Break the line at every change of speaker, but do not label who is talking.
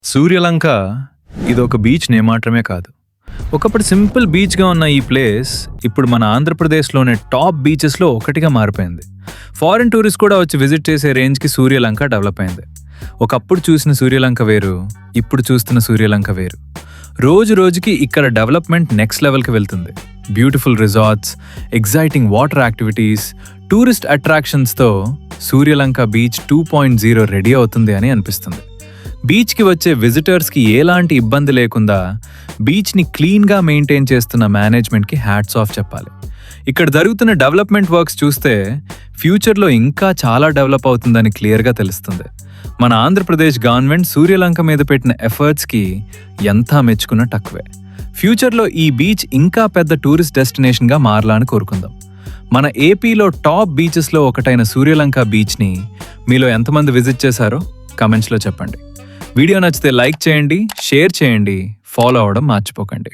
సూర్యలంక ఇదొక బీచ్నే మాత్రమే కాదు. ఒకప్పుడు సింపుల్ బీచ్గా ఉన్న ఈ ప్లేస్ ఇప్పుడు మన ఆంధ్రప్రదేశ్లోనే టాప్ బీచెస్లో ఒకటిగా మారిపోయింది. ఫారిన్ టూరిస్ట్ కూడా వచ్చి విజిట్ చేసే రేంజ్కి సూర్యలంక డెవలప్ అయింది. ఒకప్పుడు చూసిన సూర్యలంక వేరు, ఇప్పుడు చూస్తున్న సూర్యలంక వేరు. రోజు రోజుకి ఇక్కడ డెవలప్మెంట్ నెక్స్ట్ లెవెల్కి వెళ్తుంది. Beautiful resorts, exciting water activities, tourist అట్రాక్షన్స్తో సూర్యలంక బీచ్ 2.0 రెడీ అవుతుంది అని అనిపిస్తుంది. బీచ్కి వచ్చే విజిటర్స్కి ఎలాంటి ఇబ్బంది లేకుండా బీచ్ని క్లీన్గా మెయింటైన్ చేస్తున్న మేనేజ్మెంట్కి హ్యాట్స్ ఆఫ్ చెప్పాలి. ఇక్కడ జరుగుతున్న డెవలప్మెంట్ వర్క్స్ చూస్తే ఫ్యూచర్లో ఇంకా చాలా డెవలప్ అవుతుందని క్లియర్గా తెలుస్తుంది. మన ఆంధ్రప్రదేశ్ గవర్నమెంట్ సూర్యలంక మీద పెట్టిన ఎఫర్ట్స్కి ఎంతా మెచ్చుకున్న తక్కువే. ఫ్యూచర్లో ఈ బీచ్ ఇంకా పెద్ద టూరిస్ట్ డెస్టినేషన్గా మారాలని కోరుకుందాం. మన ఏపీలో టాప్ బీచెస్లో ఒకటైన సూర్యలంక బీచ్ని మీలో ఎంతమంది విజిట్ చేశారో కమెంట్స్లో చెప్పండి. వీడియో నచ్చితే లైక్ చేయండి, షేర్ చేయండి, ఫాలో అవ్వడం మర్చిపోకండి.